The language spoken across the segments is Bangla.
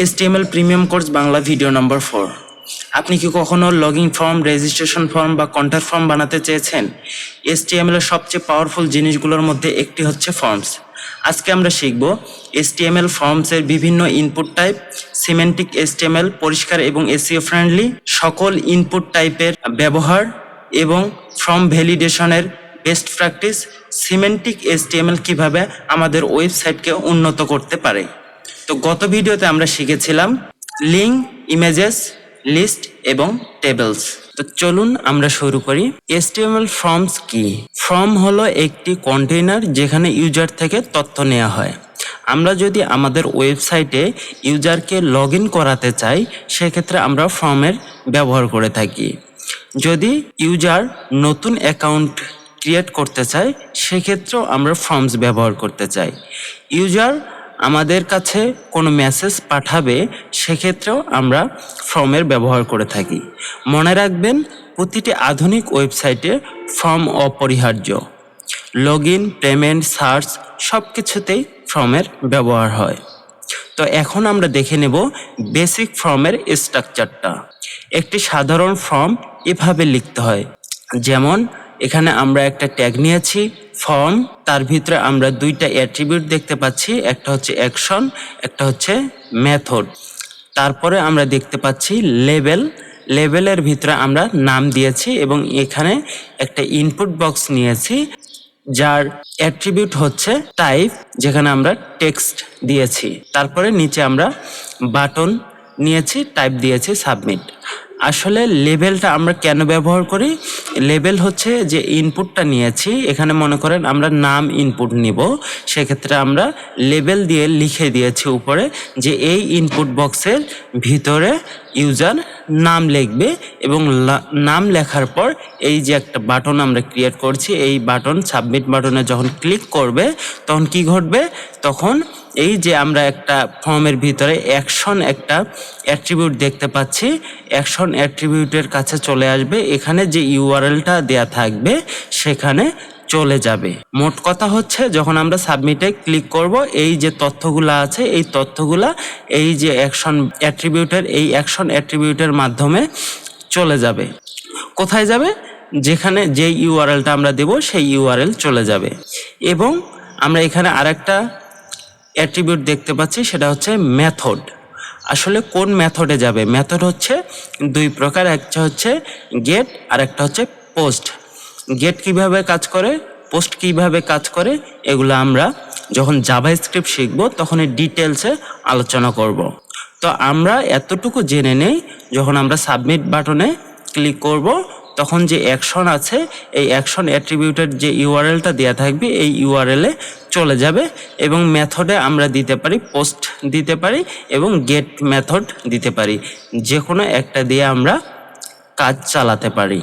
HTML premium course Bangla video number 4। আপনি কি কখনো লগইন ফর্ম, রেজিস্ট্রেশন ফর্ম বা কন্ট্যাক্ট ফর্ম বানাতে চেয়েছেন? HTML এর সবচেয়ে পাওয়ারফুল জিনিসগুলোর মধ্যে একটি হচ্ছে ফর্মস। আজকে আমরা শিখব HTML ফর্মসের বিভিন্ন ইনপুট টাইপ, সিমেন্টিক HTML পরিষ্কার এবং SEO ফ্রেন্ডলি, সকল ইনপুট টাইপের ব্যবহার এবং ফর্ম ভ্যালিডেশনের বেস্ট প্র্যাকটিস, সিমেন্টিক HTML কিভাবে আমাদের ওয়েবসাইটকে উন্নত করতে পারে। তো গত ভিডিওতে আমরা শিখেছিলাম লিঙ্ক, ইমেজেস, লিস্ট এবং টেবলস। তো চলুন আমরা শুরু করি। HTML ফর্মস কি? ফর্ম হলো একটি কন্টেইনার যেখানে ইউজার থেকে তথ্য নেওয়া হয়। আমরা যদি আমাদের ওয়েবসাইটে ইউজারকে লগ ইন করাতে চাই, সেক্ষেত্রে আমরা ফর্মের ব্যবহার করে থাকি। যদি ইউজার নতুন অ্যাকাউন্ট ক্রিয়েট করতে চায়, সেক্ষেত্রেও আমরা ফর্মস ব্যবহার করতে চাই। ইউজার আমাদের কাছে কোনো মেসেজ পাঠাবে, সেক্ষেত্রেও আমরা ফর্মের ব্যবহার করে থাকি। মনে রাখবেন, প্রতিটি আধুনিক ওয়েবসাইটে ফর্ম অপরিহার্য। লগ ইন, পেমেন্ট, সার্চ সব কিছুতেই ফর্মের ব্যবহার হয়। তো এখন আমরা দেখে নেব বেসিক ফর্মের স্ট্রাকচারটা। একটি সাধারণ ফর্ম এভাবে লিখতে হয়, যেমন এখানে আমরা একটা ট্যাগ নিয়েছি ফর্ম, তার ভিতরে আমরা দুইটা অ্যাট্রিবিউট দেখতে পাচ্ছি, একটা হচ্ছে অ্যাকশন, একটা হচ্ছে মেথড। তারপরে আমরা দেখতে পাচ্ছি লেবেল, লেবেলের ভিতরে আমরা নাম দিয়েছি এবং এখানে একটা ইনপুট বক্স নিয়েছি যার অ্যাট্রিবিউট হচ্ছে টাইপ, যেখানে আমরা টেক্সট দিয়েছি। তারপরে নিচে আমরা বাটন নিয়েছি, টাইপ দিয়েছি সাবমিট। আসলে লেবেলটা আমরা কেন ব্যবহার করি? লেবেল হচ্ছে যে ইনপুটটা নিয়েছি, এখানে মনে করেন আমরা নাম ইনপুট নিব, সেক্ষেত্রে আমরা লেবেল দিয়ে লিখে দিয়েছি উপরে যে এই ইনপুট বক্সের ভিতরে ইউজার নাম লিখবে এবং নাম লেখার পর এই যে একটা বাটন আমরা ক্রিয়েট করছি, এই বাটন সাবমিট বাটনে যখন ক্লিক করবে তখন কি ঘটবে? তখন এই যে আমরা একটা ফর্মের ভিতরে অ্যাকশন একটা অ্যাট্রিবিউট দেখতে পাচ্ছি, অ্যাকশন অ্যাট্রিবিউটের কাছে চলে আসবে, এখানে যে ইউআরএলটা দেয়া থাকবে সেখানে চলে যাবে। মোট কথা হচ্ছে, যখন আমরা সাবমিটে ক্লিক করব, এই যে তথ্যগুলো আছে এই তথ্যগুলা এই যে অ্যাকশন অ্যাট্রিবিউটের এই অ্যাকশন অ্যাট্রিবিউটের মাধ্যমে চলে যাবে। কোথায় যাবে? যেখানে যে ইউআরএলটা আমরা দেব সেই ইউআরএল চলে যাবে। এবং আমরা এখানে আরেকটা অ্যাট্রিবিউট দেখতে পাচ্ছি, সেটা হচ্ছে মেথড। আসলে কোন মেথডে যাবে? মেথড হচ্ছে দুই প্রকার, একটা হচ্ছে গেট আর একটা হচ্ছে পোস্ট। গেট কিভাবে কাজ করে, পোস্ট কিভাবে কাজ করে, এগুলো আমরা যখন জাভাস্ক্রিপ্ট শিখব তখন এই ডিটেলসে আলোচনা করব। তো আমরা এতটুকু জেনে নেই, যখন আমরা সাবমিট বাটনে ক্লিক করব তখন যে অ্যাকশন আছে এই অ্যাকশন অ্যাট্রিবিউটের যে ইউআরএলটা দেওয়া থাকবে এই ইউআরএলে চলে যাবে। এবং মেথডে আমরা দিতে পারি পোস্ট দিতে পারি এবং গেট মেথড দিতে পারি, যে কোনো একটা দিয়ে আমরা কাজ চালাতে পারি।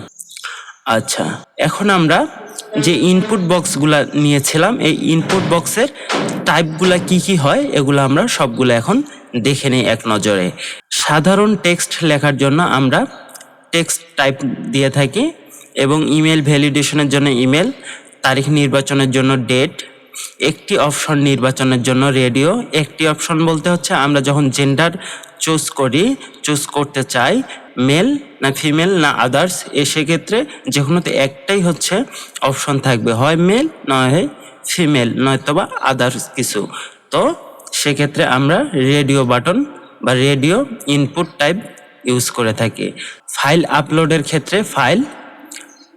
আচ্ছা, এখন আমরা যে ইনপুট বক্সগুলা নিয়েছিলাম, এই ইনপুট বক্সের টাইপগুলা কি কি হয় এগুলো আমরা সবগুলো এখন দেখে নিই এক নজরে। সাধারণ টেক্সট লেখার জন্য আমরা টেক্সট টাইপ দিয়ে থাকি এবং ইমেল ভ্যালিডেশনের জন্য ইমেল, তারিখ নির্বাচনের জন্য ডেট, একটি অপশন নির্বাচনের জন্য রেডিও। একটি অপশন বলতে হচ্ছে আমরা যখন জেন্ডার চুজ করতে চাই, মেল না ফিমেল না আদার্স, সেক্ষেত্রে যে কোনোতে একটাই হচ্ছে অপশন থাকবে, হয় মেল নয় ফিমেল নয়তোবা আদার্স কিছু। তো সেক্ষেত্রে আমরা রেডিও বাটন বা রেডিও ইনপুট টাইপ ইউজ করে থাকি। ফাইল আপলোডের ক্ষেত্রে ফাইল,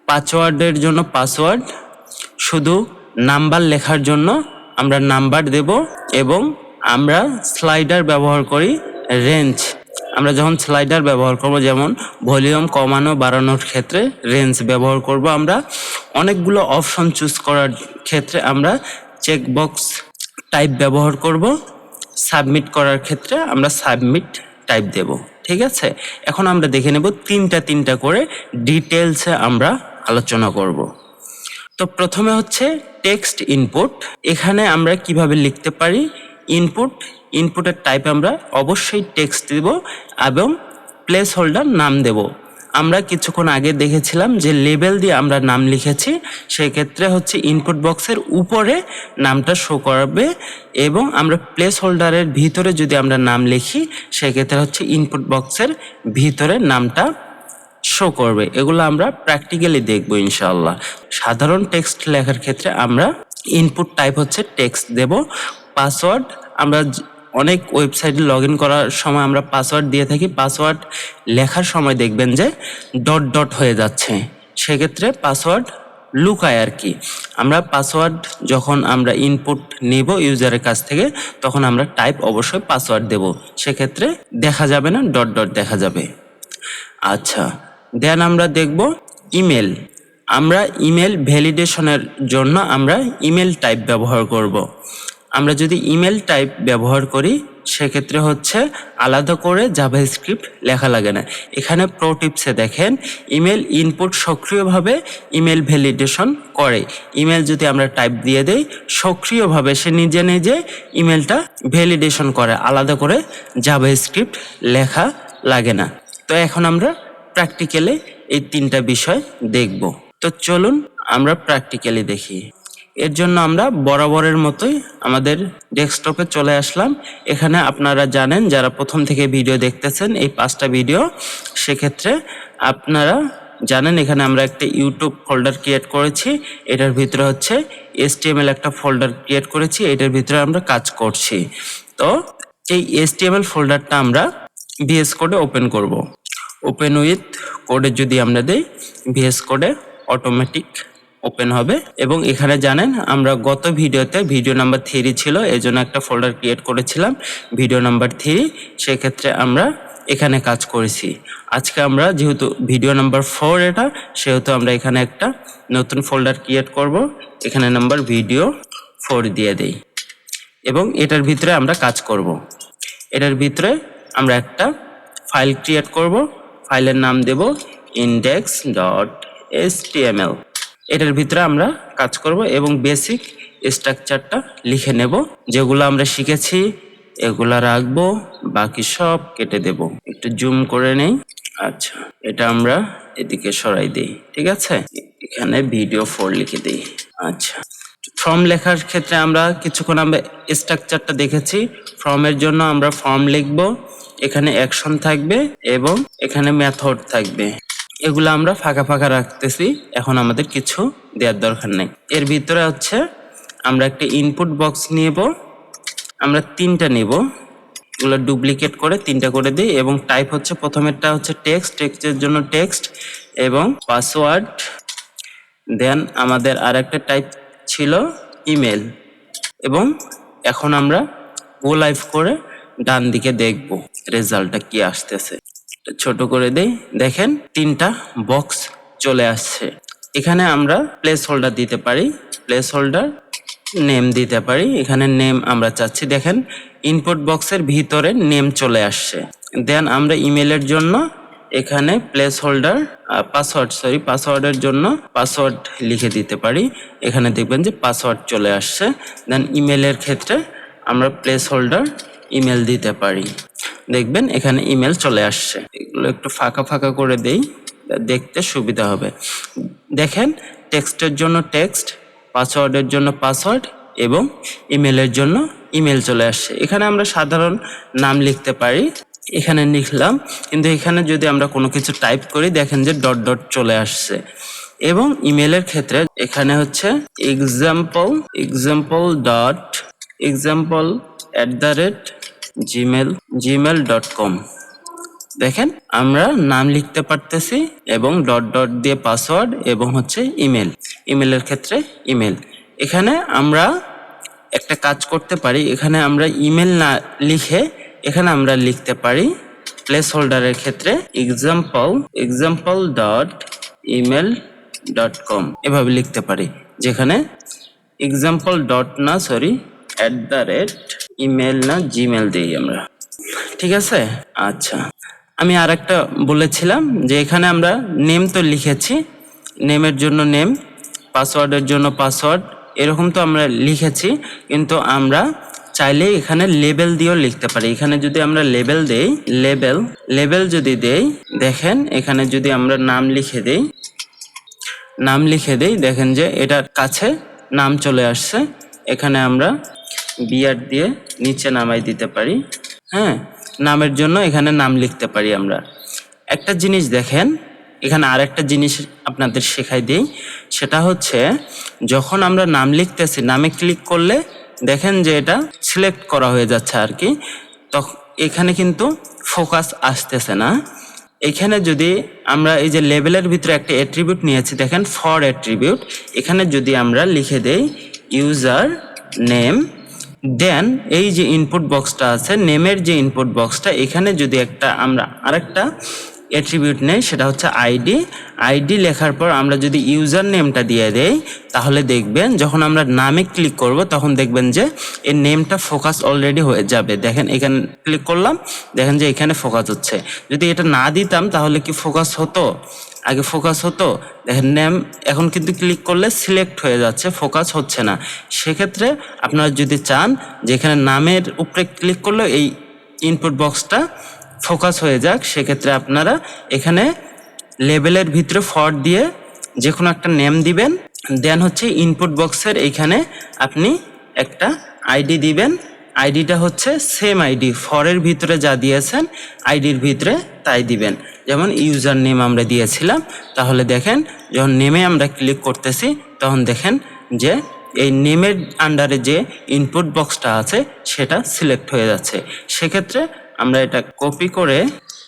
পাসওয়ার্ডের জন্য পাসওয়ার্ড, শুধু নাম্বার লেখার জন্য আমরা নাম্বার দেব এবং আমরা স্লাইডার ব্যবহার করি রেঞ্জ। আমরা যখন স্লাইডার ব্যবহার করব, যেমন ভলিউম কমানো বাড়ানোর ক্ষেত্রে রেঞ্জ ব্যবহার করব। আমরা অনেকগুলো অপশন চুজ করার ক্ষেত্রে আমরা চেকবক্স টাইপ ব্যবহার করব। সাবমিট করার ক্ষেত্রে আমরা সাবমিট টাইপ দেব। ঠিক আছে, এখন আমরা দেখে নেব তিনটা করে ডিটেলসে আমরা আলোচনা করব। তো প্রথমে হচ্ছে টেক্সট ইনপুট। এখানে আমরা কিভাবে লিখতে পারি ইনপুটের টাইপ আমরা অবশ্যই টেক্সট দেব এবং প্লেস হোল্ডার নাম দেব। আমরা কিছুক্ষণ আগে দেখেছিলাম যে লেবেল দিয়ে আমরা নাম লিখেছি, সেক্ষেত্রে হচ্ছে ইনপুট বক্সের উপরে নামটা শো করবে, এবং আমরা প্লেস হোল্ডারের ভিতরে যদি আমরা নাম লিখি সেক্ষেত্রে হচ্ছে ইনপুট বক্সের ভিতরে নামটা শো করবে। এগুলো আমরা প্র্যাকটিক্যালি দেখব ইনশাআল্লাহ। সাধারণ টেক্সট লেখার ক্ষেত্রে আমরা ইনপুট টাইপ হচ্ছে টেক্সট দেব। পাসওয়ার্ড আমরা অনেক ওয়েবসাইটে লগ ইন করার সময় আমরা পাসওয়ার্ড দিয়ে থাকি, পাসওয়ার্ড লেখার সময় দেখবেন যে ডট ডট হয়ে যাচ্ছে, সেক্ষেত্রে পাসওয়ার্ড লুকায় আর কি। আমরা পাসওয়ার্ড যখন আমরা ইনপুট নিব ইউজারের কাছ থেকে তখন আমরা টাইপ অবশ্যই পাসওয়ার্ড দেব, সেক্ষেত্রে দেখা যাবে না, ডট ডট দেখা যাবে। আচ্ছা, দেন আমরা দেখব ইমেল। আমরা ইমেল ভ্যালিডেশনের জন্য আমরা ইমেল টাইপ ব্যবহার করব। আমরা যদি ইমেল টাইপ ব্যবহার করি সেক্ষেত্রে হচ্ছে আলাদা করে জাভাস্ক্রিপ্ট লেখা লাগে না। এখানে প্রো টিপসে দেখেন ইমেল ইনপুট সক্রিয়ভাবে ইমেল ভ্যালিডেশন করে। ইমেল যদি আমরা টাইপ দিয়ে দেই সক্রিয়ভাবে সে নিজে নিজে ইমেলটা ভ্যালিডেশন করে, আলাদা করে জাভাস্ক্রিপ্ট লেখা লাগে না। তো এখন আমরা প্র্যাকটিক্যালি এই তিনটা বিষয় দেখব। তো চলুন আমরা প্র্যাকটিক্যালি দেখি। এর জন্য আমরা বরাবরের মতোই আমাদের ডেস্কটপে চলে আসলাম। এখানে আপনারা জানেন যারা প্রথম থেকে ভিডিও দেখতেছেন এই 5টা ভিডিও, সেক্ষেত্রে আপনারা জানেন এখানে আমরা একটা ইউটিউব ফোল্ডার ক্রিয়েট করেছি, এটার ভিতরে হচ্ছে HTML একটা ফোল্ডার ক্রিয়েট করেছি, এটার ভিতরে আমরা কাজ করছি। তো এই HTML ফোল্ডারটা আমরা VS কোডে ওপেন করব। ওপেন উইথ কোডে যদি আমরা দেই VS কোডে অটোমেটিক ওপেন হবে। এবং এখানে জানেন আমরা গত ভিডিওতে ভিডিও নাম্বার 3 ছিল, এই জন্য একটা ফোল্ডার ক্রিয়েট করেছিলাম ভিডিও নাম্বার 3, সেক্ষেত্রে আমরা এখানে কাজ করেছি। আজকে আমরা যেহেতু ভিডিও নাম্বার 4 এটা, সেহেতু আমরা এখানে একটা নতুন ফোল্ডার ক্রিয়েট করব। এখানে নাম্বার ভিডিও 4 দিয়ে দেই এবং এটার ভিতরে আমরা কাজ করব। এটার ভিতরে আমরা একটা ফাইল ক্রিয়েট করব, ফাইলের নাম দেব index.html। এটার ভিতরে আমরা কাজ করব এবং বেসিক স্ট্রাকচারটা লিখে নেব, যেগুলো আমরা শিখেছি এগুলা রাখবো, বাকি সব কেটে দেব। একটু জুম করে নেই। আচ্ছা, এটা আমরা এদিকে সরাই দিই, ঠিক আছে। এখানে ভিডিও 4 লিখে দিই। আচ্ছা, ফর্ম লেখার ক্ষেত্রে আমরা কিছুক্ষণ আমরা স্ট্রাকচারটা দেখেছি। ফর্মের জন্য আমরা ফর্ম লিখব, এখানে অ্যাকশন থাকবে এবং এখানে মেথড থাকবে। এগুলো আমরা ফাঁকা ফাঁকা রাখতেছি, এখন আমাদের কিছু দেওয়ার দরকার নেই। এর ভিতরে হচ্ছে আমরা একটা ইনপুট বক্স নিব, আমরা 3টা নিব, এগুলো ডুপ্লিকেট করে 3টা করে দিই এবং টাইপ হচ্ছে প্রথমেরটা হচ্ছে টেক্সট, টেক্সটের জন্য টেক্সট এবং পাসওয়ার্ড। দেন আমাদের আরেকটা টাইপ ছিল ইমেল। এবং এখন আমরা গো লাইভ করে ডান দিকে দেখব রেজাল্টটা কি আসতেছে। ছোট করে দেই, দেখেন 3টা বক্স চলে আসছে। এখানে আমরা প্লেস হোল্ডার দিতে পারি, প্লেস হোল্ডার নেম দিতে পারি। এখানে নেম আমরা চাচ্ছি, দেখেন ইনপুট বক্সের ভিতরে নেম চলে আসছে। দেন আমরা ইমেলের জন্য এখানে প্লেস হোল্ডার পাসওয়ার্ডের জন্য পাসওয়ার্ড লিখে দিতে পারি, এখানে দেখবেন যে পাসওয়ার্ড চলে আসছে। দেন ইমেলের ক্ষেত্রে আমরা প্লেস হোল্ডার ইমেল দিতে পারি, দেখবেন এখানে ইমেল চলে আসছে। এগুলো একটু ফাঁকা ফাঁকা করে দেই, দেখতে সুবিধা হবে। দেখেন টেক্সটের জন্য টেক্সট, পাসওয়ার্ডের জন্য পাসওয়ার্ড এবং ইমেলের জন্য ইমেল চলে আসছে। এখানে আমরা সাধারণ নাম লিখতে পারি, এখানে লিখলাম, কিন্তু এখানে যদি আমরা কোনো কিছু টাইপ করি দেখেন যে ডট ডট চলে আসছে। এবং ইমেলের ক্ষেত্রে এখানে হচ্ছে example@gmail.com। দেখেন আমরা নাম লিখতে পারতেছি এবং ডট ডট দিয়ে পাসওয়ার্ড এবং হচ্ছে ইমেল, ইমেলের ক্ষেত্রে ইমেল। এখানে আমরা একটা কাজ করতে পারি, এখানে আমরা ইমেল না লিখে এখানে আমরা লিখতে পারি প্লেস হোল্ডারের ক্ষেত্রে example.email.com এভাবে লিখতে পারি, যেখানে @email দিই আমরা, ঠিক আছে। আচ্ছা, আমি আরেকটা বলেছিলাম যে এখানে আমরা নেম তো লিখেছি, নেমের জন্য নেম, পাসওয়ার্ডের জন্য পাসওয়ার্ড, এরকম তো আমরা লিখেছি, কিন্তু আমরা চাইলে এখানে লেবেল দিয়েও লিখতে পারি। এখানে যদি আমরা লেবেল দেই, লেবেল যদি দেই, দেখেন এখানে যদি আমরা নাম লিখে দেই, দেখেন যে এটার কাছে নাম চলে আসছে। এখানে আমরা বিআর দিয়ে নিচে নামাই দিতে পারি। হ্যাঁ, নামের জন্য এখানে নাম লিখতে পারি আমরা। একটা জিনিস দেখেন, এখানে আরেকটা জিনিস আপনাদের শেখাই দিই, সেটা হচ্ছে যখন আমরা নাম লিখতেছি, নামে ক্লিক করলে দেখেন যে এটা সিলেক্ট করা হয়ে যাচ্ছে আর কি, তখন এখানে কিন্তু ফোকাস আসতেছে না। এখানে যদি আমরা এই যে লেবেলের ভিতরে একটা অ্যাট্রিবিউট নিয়েছি, দেখেন ফর অ্যাট্রিবিউট, এখানে যদি আমরা লিখে দেই ইউজার নেম, দেন এই যে ইনপুট বক্সটা আছে, নেমের যে ইনপুট বক্সটা, এখানে যদি আমরা আরেকটা অ্যাট্রিবিউট নেই, সেটা হচ্ছে আইডি লেখার পর আমরা যদি ইউজার নেমটা দিয়ে দেই, তাহলে দেখবেন যখন আমরা নামে ক্লিক করব তখন দেখবেন যে এই নেমটা ফোকাস অলরেডি হয়ে যাবে। দেখেন এখানে ক্লিক করলাম, দেখেন যে এখানে ফোকাস হচ্ছে। যদি এটা না দিতাম তাহলে কি ফোকাস হতো? আগে ফোকাস হতো। দেখেন নেম এখন কিন্তু ক্লিক করলে সিলেক্ট হয়ে যাচ্ছে, ফোকাস হচ্ছে না। সেক্ষেত্রে আপনারা যদি চান যে এখানে নামের উপরে ক্লিক করলে এই ইনপুট বক্সটা ফোকাস হয়ে যাক, সেক্ষেত্রে আপনারা এখানে লেবেলের ভিতরে ফর দিয়ে যে কোনো একটা নেম দিবেন, দেন হচ্ছে ইনপুট বক্সের এইখানে আপনি একটা আইডি দিবেন। আইডিটা হচ্ছে সেম আইডি, ফরের ভিতরে যা দিয়েছেন আইডির ভিতরে তাই দিবেন। যেমন ইউজার নেম আমরা দিয়েছিলাম, তাহলে দেখেন যখন নেমে আমরা ক্লিক করতেছি তখন দেখেন যে এই নেমের আন্ডারে যে ইনপুট বক্সটা আছে সেটা সিলেক্ট হয়ে যাচ্ছে। সেক্ষেত্রে আমরা এটা কপি করে,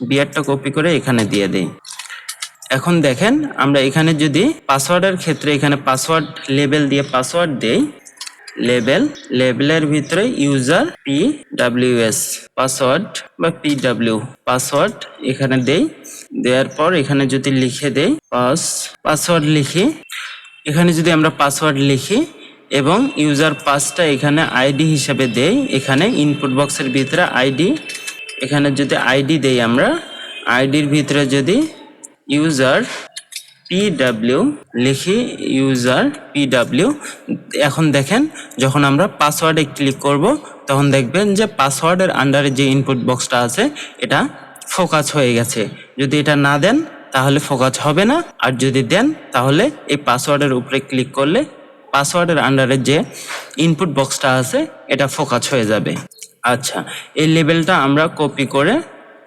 বিআরটা কপি করে এখানে দিয়ে দিই। এখন দেখেন আমরা এখানে যদি পাসওয়ার্ডের ক্ষেত্রে এখানে পাসওয়ার্ড লেবেল দিয়ে পাসওয়ার্ড দেই, লেবেলের ভিতরে ইউজার PWS পাসওয়ার্ড বা PW পাসওয়ার্ড এখানে দেই। দেওয়ার পর এখানে যদি লিখে দেই পাসওয়ার্ড লিখি, এখানে যদি আমরা পাসওয়ার্ড লিখি এবং ইউজার পাসটা এখানে আইডি হিসেবে দেই, এখানে ইনপুট বক্সের ভিতরে আইডি, এখানে যদি আইডি দেই আমরা, আইডির ভিতরে যদি ইউজার PW লিখি, ইউজার PW, এখন দেখেন যখন আমরা পাসওয়ার্ডে ক্লিক করব তখন দেখবেন যে পাসওয়ার্ডের আন্ডারে যে ইনপুট বক্সটা আছে এটা ফোকাস হয়ে গেছে। যদি এটা না দেন তাহলে ফোকাস হবে না, আর যদি দেন তাহলে এই পাসওয়ার্ডের উপরে ক্লিক করলে পাসওয়ার্ডের আন্ডারে যে ইনপুট বক্সটা আছে এটা ফোকাস হয়ে যাবে। আচ্ছা, এই লেবেলটা আমরা কপি করে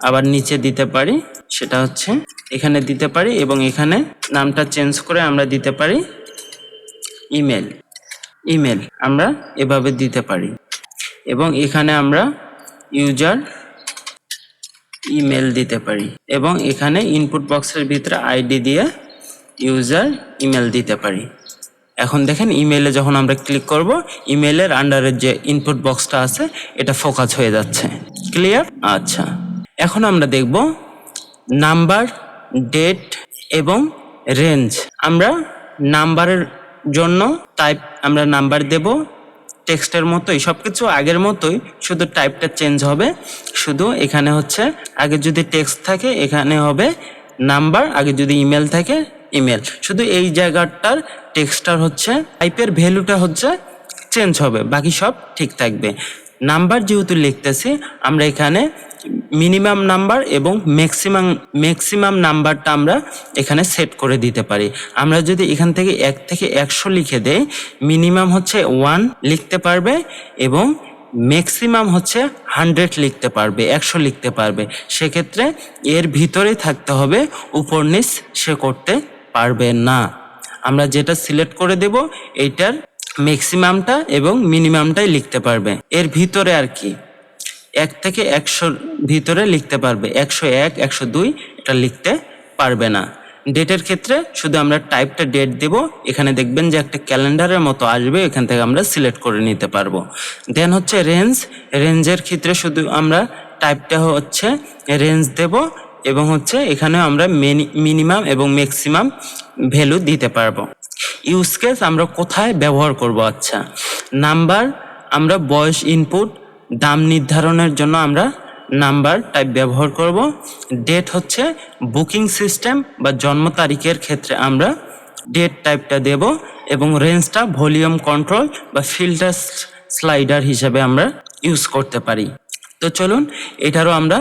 আবার নিচে দিতে পারি, সেটা হচ্ছে এখানে দিতে পারি এবং এখানে নামটা চেঞ্জ করে আমরা দিতে পারি ইমেল আমরা এভাবে দিতে পারি এবং এখানে আমরা ইউজার ইমেল দিতে পারি এবং এখানে ইনপুট বক্সের ভিতরে আইডি দিয়ে ইউজার ইমেল দিতে পারি। এখন দেখেন ইমেলে যখন আমরা ক্লিক করব ইমেলের আন্ডারের যে ইনপুট বক্সটা আছে এটা ফোকাস হয়ে যাচ্ছে। ক্লিয়ার? আচ্ছা, এখন আমরা দেখব নাম্বার, ডেট এবং রেঞ্জ। আমরা নাম্বারের জন্য টাইপ আমরা নাম্বার দেব, টেক্সটের মতোই সব কিছু আগের মতোই, শুধু টাইপটা চেঞ্জ হবে। শুধু এখানে হচ্ছে আগে যদি টেক্সট থাকে এখানে হবে নাম্বার, আগে যদি ইমেল থাকে ইমেল, শুধু এই জায়গাটার টেক্সটার হচ্ছে টাইপের ভ্যালুটা হচ্ছে চেঞ্জ হবে, বাকি সব ঠিক থাকবে। নাম্বার যেহেতু লিখতেছি আমরা এখানে মিনিমাম নাম্বার এবং ম্যাক্সিমাম নাম্বারটা আমরা এখানে সেট করে দিতে পারি। আমরা যদি এখান থেকে 1 থেকে 100 লিখে দেই, মিনিমাম হচ্ছে 1 লিখতে পারবে এবং ম্যাক্সিমাম হচ্ছে 100 লিখতে পারবে, 100 লিখতে পারবে। সেক্ষেত্রে এর ভিতরেই থাকতে হবে, উপর নিচ সে করতে পারবে না। আমরা যেটা সিলেক্ট করে দেব এইটার ম্যাক্সিমামটা এবং মিনিমামটাই লিখতে পারবে, এর ভিতরে আর কি 1 থেকে 100 ভিতরে লিখতে পারবে, 101, 102 এটা লিখতে পারবে না। ডেটের ক্ষেত্রে শুধু আমরা টাইপটা ডেট দেব, এখানে দেখবেন যে একটা ক্যালেন্ডারের মতো আসবে, এখান থেকে আমরা সিলেক্ট করে নিতে পারবো। দেন হচ্ছে রেঞ্জের ক্ষেত্রে শুধু আমরা টাইপটা হচ্ছে রেঞ্জ দেব এবং হচ্ছে এখানে আমরা মিনিমাম এবং ম্যাক্সিমাম ভ্যালু দিতে পারবো। ইউজ কেস আমরা কোথায় ব্যবহার করব? আচ্ছা, নাম্বার আমরা বয়স ইনপুট, দাম নির্ধারণের জন্য আমরা নাম্বার টাইপ ব্যবহার করব। ডেট হচ্ছে বুকিং সিস্টেম বা জন্ম তারিখের ক্ষেত্রে আমরা ডেট টাইপটা দেব এবং রেঞ্জটা ভলিউম কন্ট্রোল বা ফিল্টার স্লাইডার হিসাবে আমরা ইউজ করতে পারি। তো চলুন এটারও আমরা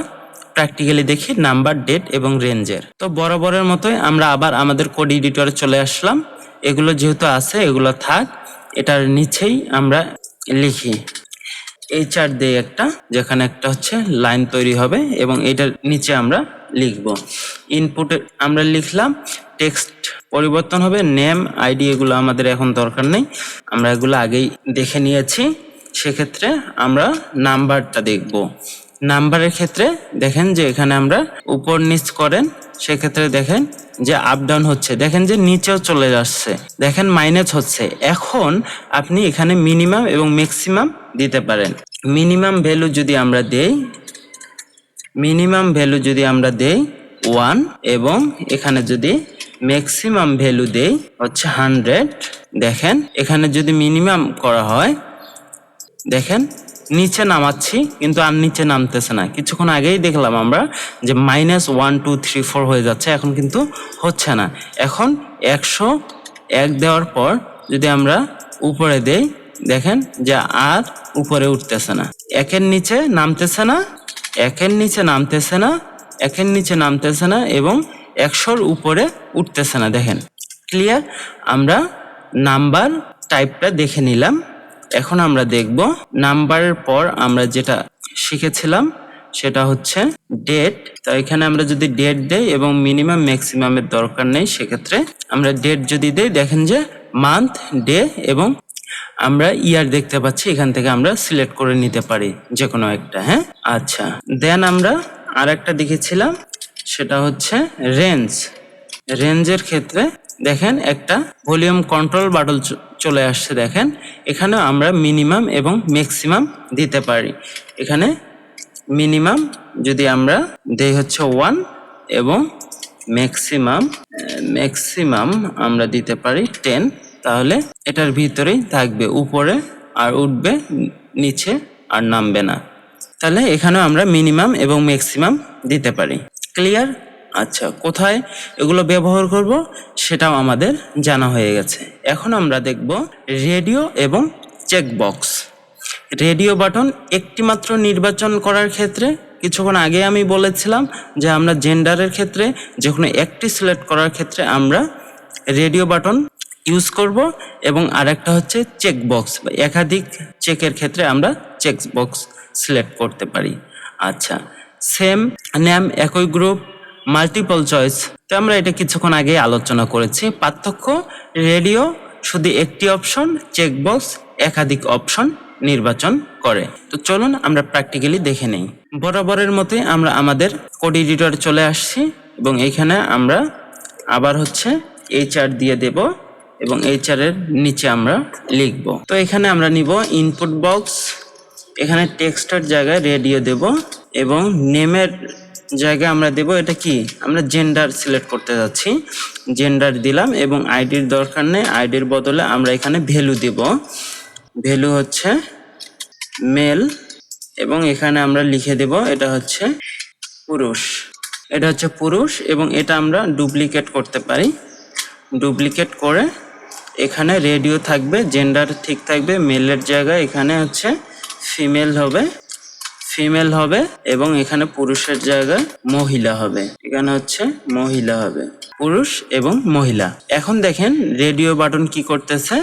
প্র্যাকটিক্যালি দেখি নাম্বার, ডেট এবং রেঞ্জের। তো বরাবরের মতোই আমরা আবার আমাদের কোড এডিটরে চলে আসলাম। এগুলো যেহেতু আছে এগুলো থাক, এটার নিচেই আমরা লিখি এইচআর দিয়ে একটা, যেখানে একটা হচ্ছে লাইন তৈরি হবে এবং এটার নিচে আমরা লিখব ইনপুটে আমরা লিখলাম টেক্সট পরিবর্তন হবে, নেম, আইডি এগুলো আমাদের এখন দরকার নেই, আমরা এগুলো আগেই দেখে নিয়েছি। সেক্ষেত্রে আমরা নাম্বারটা দেখব। নাম্বারের ক্ষেত্রে দেখেন যে এখানে আমরা উপর নিচ করেন, সেক্ষেত্রে দেখেন যে আপ ডাউন হচ্ছে, দেখেন যে নিচেও চলে যাচ্ছে, দেখেন মাইনাস হচ্ছে। এখন আপনি এখানে মিনিমাম এবং ম্যাক্সিমাম দিতে পারেন। মিনিমাম ভ্যালু যদি আমরা দেই 1 এবং এখানে যদি ম্যাক্সিমাম ভ্যালু দেই হচ্ছে 100, দেখেন এখানে যদি মিনিমাম করা হয়, দেখেন নিচে নামাচ্ছি কিন্তু আর নিচে নামতেছে না। কিছুক্ষণ আগেই দেখলাম আমরা যে -1 2 3 4 হয়ে যাচ্ছে, এখন কিন্তু হচ্ছে না। এখন 101 দেওয়ার পর যদি আমরা উপরে দেই, দেখেন যে আর উপরে উঠতেছে না, একের নিচে নামতেছে না, একের নিচে নামতেছে না, একের নিচে নামতেছে না এবং 100-র উপরে উঠতেছে না। দেখেন ক্লিয়ার? আমরা নাম্বার টাইপটা দেখে নিলাম। এখন আমরা দেখব নাম্বারের পর আমরা যেটা শিখেছিলাম সেটা হচ্ছে ডেট। তো এখানে আমরা যদি ডেট দেই এবং মিনিমাম ম্যাক্সিমামের দরকার নেই, সেক্ষেত্রে আমরা ডেট যদি দেই, দেখেন যে মান্থ, ডে এবং আমরা ইয়ার দেখতে পাচ্ছি, এখান থেকে আমরা সিলেক্ট করে নিতে পারি যে কোনো একটা। হ্যাঁ, আচ্ছা, দেন আমরা আর একটা দেখেছিলাম সেটা হচ্ছে রেঞ্জ। রেঞ্জের ক্ষেত্রে দেখেন একটা ভলিউম কন্ট্রোল বাটন চলে আসছে। দেখেন এখানে আমরা মিনিমাম এবং ম্যাক্সিমাম দিতে পারি। এখানে মিনিমাম যদি আমরা দেই হচ্ছে 1 এবং ম্যাক্সিমাম আমরা দিতে পারি 10, তাহলে এটার ভিতরেই থাকবে, উপরে আর উঠবে, নিচে আর নামবে না। তাহলে এখানেও আমরা মিনিমাম এবং ম্যাক্সিমাম দিতে পারি। ক্লিয়ার? আচ্ছা, কোথায় এগুলো ব্যবহার করব সেটাও আমাদের জানা হয়ে গেছে। এখন আমরা দেখব রেডিও এবং চেকবক্স। রেডিও বাটন একটি মাত্র নির্বাচন করার ক্ষেত্রে কিছুক্ষণ আগে আমি বলেছিলাম যে আমরা জেন্ডারের ক্ষেত্রে যে কোনো একটি সিলেক্ট করার ক্ষেত্রে আমরা রেডিও বাটন ইউজ করব এবং আরেকটা হচ্ছে চেকবক্স, বা একাধিক চেকের ক্ষেত্রে আমরা চেকবক্স সিলেক্ট করতে পারি। আচ্ছা, সেম নেম, একই গ্রুপ, মাল্টিপল চয়েস, তো আমরা এটা কিছুক্ষণ আগে আলোচনা করেছি। পার্থক্য, রেডিও শুধু একটি অপশন, চেকবক্স একাধিক অপশন নির্বাচন করে। তো চলুন আমরা প্র্যাকটিক্যালি দেখে নেই। বরাবরের মতোই আমরা আমাদের কোড এডিটর চলে আসছি এবং এইখানে আমরা আবার হচ্ছে এইচআর দিয়ে দেব এবং এইচআর এর নিচে আমরা লিখব। তো এখানে আমরা নিব ইনপুট বক্স, এখানে টেক্সটের জায়গায় রেডিও দেব এবং নেমের জায়গায় আমরা দেব এটা কি, আমরা জেন্ডার সিলেক্ট করতে যাচ্ছি, জেন্ডার দিলাম এবং আইডির দরকার নেই, আইডির বদলে আমরা এখানে ভ্যালু দেব, ভ্যালু হচ্ছে মেল এবং এখানে আমরা লিখে দেব এটা হচ্ছে পুরুষ, এটা হচ্ছে পুরুষ এবং এটা আমরা ডুপ্লিকেট করতে পারি। ডুপ্লিকেট করে এখানে রেডিও থাকবে, জেন্ডার ঠিক থাকবে, মেলের জায়গায় এখানে হচ্ছে ফিমেল হবে এবং এখানে পুরুষের জায়গায় মহিলা হবে, এখানে হচ্ছে মহিলা হবে, পুরুষ এবং মহিলা। এখন দেখেন রেডিও বাটন কি করতেছে,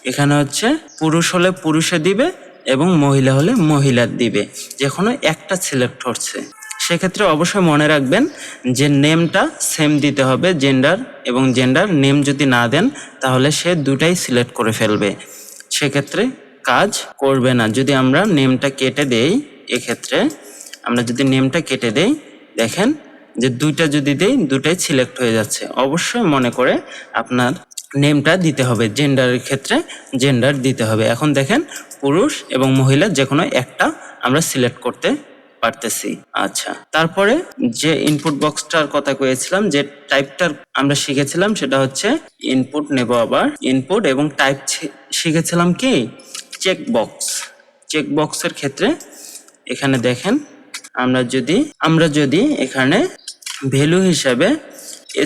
এখানে হচ্ছে পুরুষ হলে পুরুষে দিবে এবং মহিলা হলে মহিলা দিবে, যে কোনো একটা সিলেক্ট হচ্ছে। সেক্ষেত্রে অবশ্যই মনে রাখবেন যে নেমটা সেম দিতে হবে, জেন্ডার এবং জেন্ডার নেম যদি না দেন তাহলে সে দুটাই সিলেক্ট করে ফেলবে, সেক্ষেত্রে কাজ করবে না। যদি আমরা নেমটা কেটে দেই, এক্ষেত্রে আমরা যদি নেমটা কেটে দেই, দেখেন যে দুইটা যদি দেই দুটাই সিলেক্ট হয়ে যাচ্ছে। অবশ্যই মনে করে আপনার নেমটা দিতে হবে, জেন্ডারের ক্ষেত্রে জেন্ডার দিতে হবে। এখন দেখেন পুরুষ এবং মহিলা যে কোনো একটা আমরা সিলেক্ট করতে পারতেছি। আচ্ছা, তারপরে যে ইনপুট বক্সটার কথা কয়েছিলাম, যে টাইপটার আমরা শিখেছিলাম সেটা হচ্ছে ইনপুট নেব, আবার ইনপুট এবং টাইপ শিখেছিলাম কি চেকবক্স। চেকবক্সের ক্ষেত্রে এখানে দেখেন আমরা যদি এখানে ভ্যালু হিসাবে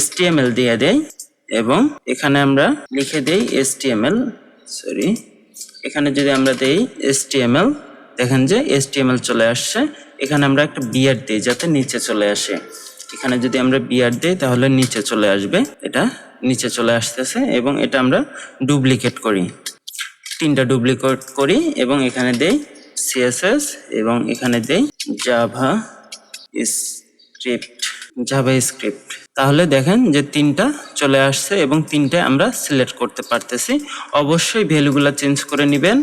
HTML দিয়ে দেই এবং এখানে আমরা লিখে দেই HTML, এখানে যদি আমরা দেই HTML দেখেন যে HTML চলে আসছে। এখানে আমরা একটা বিয়ার দিই যাতে নিচে চলে আসে। এখানে যদি আমরা বিয়ার দিই তাহলে নিচে চলে আসবে, এটা নিচে চলে আসতেছে। এবং এটা আমরা ডুপ্লিকেট করি, 3টা ডুপ্লিকেট করি এবং এখানে দেই CSS এবং এখানে দেই জাভাস্ক্রিপ্ট। তাহলে দেখেন যে 3টা চলে আসছে এবং 3টায় আমরা সিলেক্ট করতে পারতেছি। অবশ্যই ভ্যালুগুলো চেঞ্জ করে নেবেন।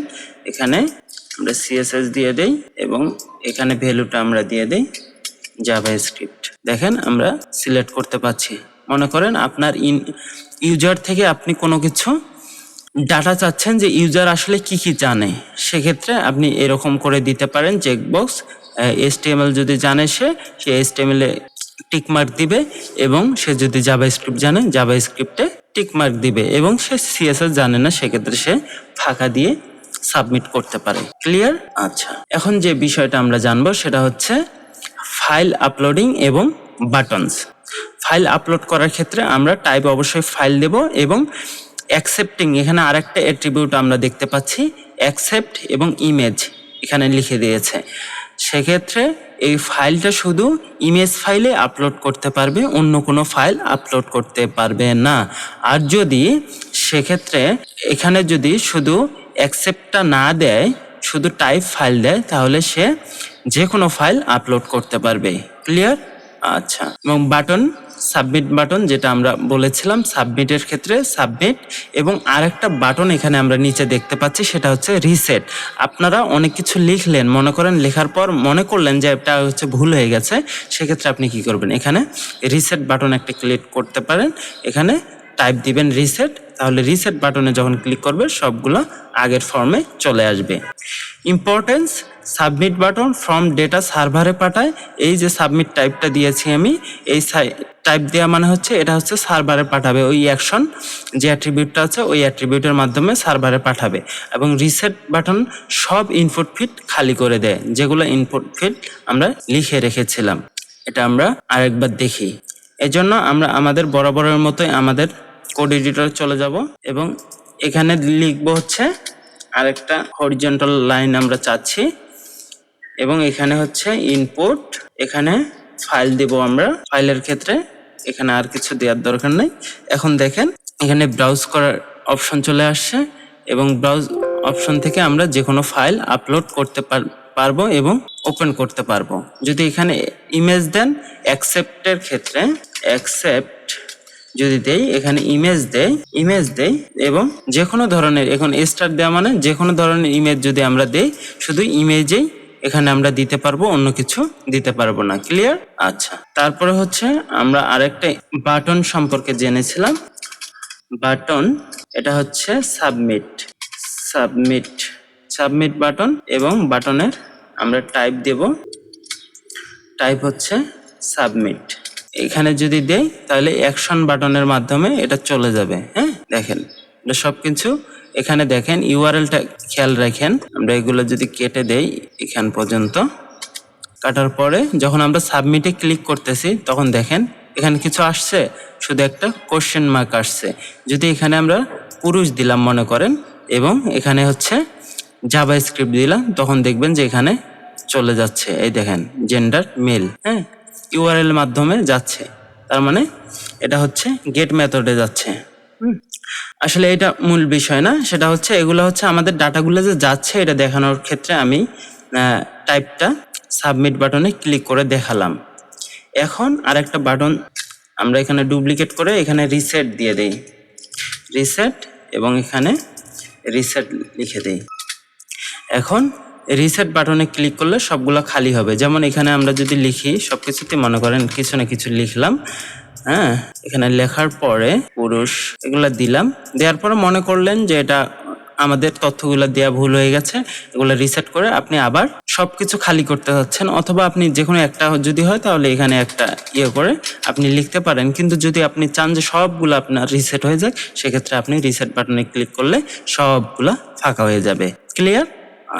এখানে আমরা CSS দিয়ে দেই এবং এখানে ভ্যালুটা আমরা দিয়ে দেই জাভাস্ক্রিপ্ট। দেখেন আমরা সিলেক্ট করতে পারছি। মনে করেন আপনার ইউজার থেকে আপনি কোনো কিছু ডাটা চাচ্ছেন যে ইউজার আসলে কি কি জানে, সেক্ষেত্রে আপনি এরকম করে দিতে পারেন চেকবক্স। HTML যদি জানে সে HTML এ টিক মার্ক দিবে এবং সে যদি জাভাস্ক্রিপ্ট জানে জাভাস্ক্রিপ্টে টিক মার্ক দিবে এবং সে CSS জানে না সেক্ষেত্রে সে ফাঁকা দিয়ে সাবমিট করতে পারে। ক্লিয়ার? আচ্ছা, এখন যে বিষয়টা আমরা জানবো সেটা হচ্ছে ফাইল আপলোডিং এবং বাটনস। ফাইল আপলোড করার ক্ষেত্রে আমরা টাইপ অবশ্যই ফাইল দেব এবং অ্যাকসেপ্টিং, এখানে আরেকটা অ্যাট্রিবিউট আমরা দেখতে পাচ্ছি, অ্যাকসেপ্ট এবং ইমেজ এখানে লিখে দিয়েছে। সেক্ষেত্রে এই ফাইলটা শুধু ইমেজ ফাইলে আপলোড করতে পারবে, অন্য কোনো ফাইল আপলোড করতে পারবে না। আর যদি সেক্ষেত্রে এখানে যদি শুধু অ্যাকসেপ্টটা না দেয়, শুধু টাইপ ফাইল দেয়, তাহলে সে যে কোনো ফাইল আপলোড করতে পারবে। ক্লিয়ার? আচ্ছা, এবং বাটন, সাবমিট বাটন যেটা আমরা বলেছিলাম, সাবমিটের ক্ষেত্রে সাবমিট এবং আরেকটা বাটন এখানে আমরা নিচে দেখতে পাচ্ছি সেটা হচ্ছে রিসেট। আপনারা অনেক কিছু লিখলেন, মনে করেন লেখার পর মনে করলেন যে এটা হচ্ছে ভুল হয়ে গেছে, সেক্ষেত্রে আপনি কি করবেন, এখানে রিসেট বাটন একটা ক্লিক করতে পারেন। এখানে টাইপ দিবেন রিসেট, তাহলে রিসেট বাটনে যখন ক্লিক করবে সবগুলো আগের ফর্মে চলে আসবে। Importance, submit button from data সার্ভারে পাঠায়। এই যে সাবমিট টাইপটা দিয়েছি আমি, এই টাইপ দেওয়া মানে হচ্ছে এটা হচ্ছে সার্ভারে পাঠাবে, ওই অ্যাকশন যে অ্যাট্রিবিউটটা আছে ওই অ্যাট্রিবিউটের মাধ্যমে সার্ভারে পাঠাবে। এবং রিসেট বাটন সব ইনপুট ফিল্ড খালি করে দেয়, যেগুলো ইনপুট ফিল্ড আমরা লিখে রেখেছিলাম। এটা আমরা আরেকবার দেখি। এজন্য আমরা আমাদের বরাবরের মতোই আমাদের কোড এডিটরে চলে যাব এবং এখানে লিখবো হচ্ছে আরেকটা হরিজন্টাল লাইন আমরা চাচ্ছি এবং এখানে হচ্ছে ইনপুট, এখানে ফাইল দেব আমরা। ফাইলের ক্ষেত্রে এখানে আর কিছু দেওয়ার দরকার নেই। এখন দেখেন এখানে ব্রাউজ করার অপশন চলে আসছে এবং ব্রাউজ অপশন থেকে আমরা যে কোনো ফাইল আপলোড করতে পারবো এবং ওপেন করতে পারবো। যদি এখানে ইমেজ দেন, অ্যাকসেপ্টের ক্ষেত্রে অ্যাকসেপ্ট যদি দেই, এখানে ইমেজ দেই এবং যে কোনো ধরনের, এখন স্টার দেওয়া মানে যে কোনো ধরনের ইমেজ যদি আমরা দেই, শুধু ইমেজেই এখানে আমরা দিতে পারবো, অন্য কিছু দিতে পারবো না। ক্লিয়ার? আচ্ছা, তারপরে হচ্ছে আমরা আরেকটা বাটন সম্পর্কে জেনেছিলাম। বাটন, এটা হচ্ছে সাবমিট বাটন এবং বাটনের আমরা টাইপ দেব, টাইপ হচ্ছে সাবমিট। এখানে যদি দেই তাহলে অ্যাকশন বাটনের মাধ্যমে এটা চলে যাবে। হ্যাঁ, দেখেন এটা সব কিছু এখানে দেখেন। ইউআরএলটা খেয়াল রাখেন, আমরা এগুলো যদি কেটে দেই এখান পর্যন্ত, কাটার পরে যখন আমরা সাবমিটে ক্লিক করতেছি তখন দেখেন এখানে কিছু আসছে, শুধু একটা কোশ্চেন মার্ক আসছে। যদি এখানে আমরা পুরুষ দিলাম মনে করেন এবং এখানে হচ্ছে জাভাস্ক্রিপ্ট দিলাম, তখন দেখবেন যে এখানে চলে যাচ্ছে, এই দেখেন জেন্ডার মেল। হ্যাঁ, ইউআরএল মাধ্যমে যাচ্ছে, তার মানে এটা হচ্ছে গেট মেথডে যাচ্ছে। আসলে এটা মূল বিষয় না, সেটা হচ্ছে এগুলো হচ্ছে আমাদের ডাটাগুলো যে যাচ্ছে এটা দেখানোর ক্ষেত্রে আমি টাইপটা সাবমিট বাটনে ক্লিক করে দেখালাম। এখন আরেকটা বাটন আমরা এখানে ডুপ্লিকেট করে এখানে রিসেট দিয়ে দেই, রিসেট এবং এখানে রিসেট লিখে দেই। এখন রিসেট বাটনে ক্লিক করলে সবগুলো খালি হবে। যেমন এখানে আমরা যদি লিখি, সব কিছুতে মনে করেন কিছু না কিছু লিখলাম, হ্যাঁ, এখানে লেখার পরে পুরুষ এগুলা দিলাম, দেওয়ার পরে মনে করলেন যে এটা আমাদের তথ্যগুলো দেওয়া ভুল হয়ে গেছে, এগুলো রিসেট করে আপনি আবার সবকিছু খালি করতে যাচ্ছেন, অথবা আপনি যে কোনো একটা যদি হয় তাহলে এখানে একটা করে আপনি লিখতে পারেন। কিন্তু যদি আপনি চান যে সবগুলো আপনার রিসেট হয়ে যায়, সেক্ষেত্রে আপনি রিসেট বাটনে ক্লিক করলে সবগুলা ফাঁকা হয়ে যাবে। ক্লিয়ার?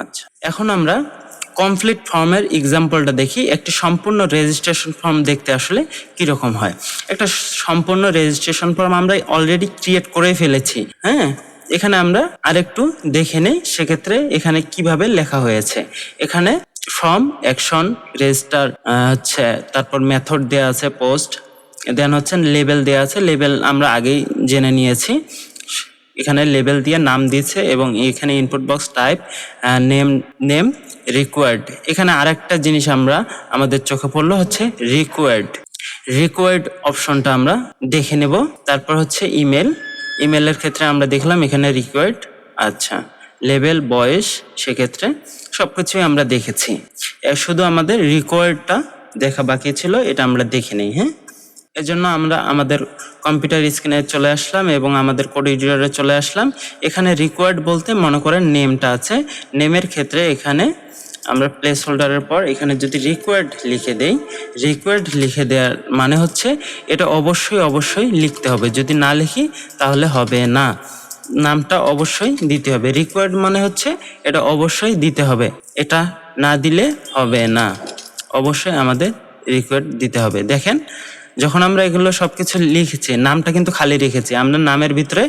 আচ্ছা, এখন আমরা কমপ্লিট ফর্মের এক্সাম্পলটা দেখি। একটি সম্পূর্ণ রেজিস্ট্রেশন ফর্ম দেখতে আসলে কীরকম হয়। একটা সম্পূর্ণ রেজিস্ট্রেশন ফর্ম আমরা অলরেডি ক্রিয়েট করে ফেলেছি। হ্যাঁ, এখানে আমরা আরেকটু দেখে নেই সেক্ষেত্রে এখানে কিভাবে লেখা হয়েছে। এখানে ফর্ম, অ্যাকশন, রেজিস্টার হচ্ছে, তারপর মেথড দেওয়া আছে, পোস্ট, দেন হচ্ছে লেবেল দেওয়া আছে। লেবেল আমরা আগেই জেনে নিয়েছি। এখানে লেবেল দিয়ে নাম দিয়েছে এবং এখানে input box type, name required. এখানে আরেকটা জিনিস আমাদের চোখে পড়লো হচ্ছে রিকোয়ার্ড অপশনটা আমরা দেখে নেব। তারপর হচ্ছে ইমেলের ক্ষেত্রে আমরা দেখলাম এখানে রিকোয়ার্ড। আচ্ছা, লেবেল, বয়স, সেক্ষেত্রে সবকিছুই আমরা দেখেছি। শুধু আমাদের রিকোয়ার্ডটা দেখা বাকি ছিল, এটা আমরা দেখে নেই। হ্যাঁ, এজন্য আমরা আমাদের কম্পিউটার স্ক্রিনে চলে আসলাম এবং আমাদের কোড এডিটরে চলে আসলাম। এখানে রিকোয়ার্ড বলতে মনে করেন নেমটা আছে, নেমের ক্ষেত্রে এখানে আমরা প্লেস হোল্ডারের পর এখানে যদি রিকোয়ার্ড লিখে দেই, রিকোয়ার্ড লিখে দেওয়ার মানে হচ্ছে এটা অবশ্যই লিখতে হবে। যদি না লিখি তাহলে হবে না, নামটা অবশ্যই দিতে হবে। রিকোয়ার্ড মানে হচ্ছে এটা অবশ্যই দিতে হবে, এটা না দিলে হবে না, অবশ্যই আমাদের রিকোয়ার্ড দিতে হবে। দেখেন, যখন আমরা এগুলো সবকিছু লিখেছি, নামটা কিন্তু খালি রেখেছি, আমরা নামের ভিতরে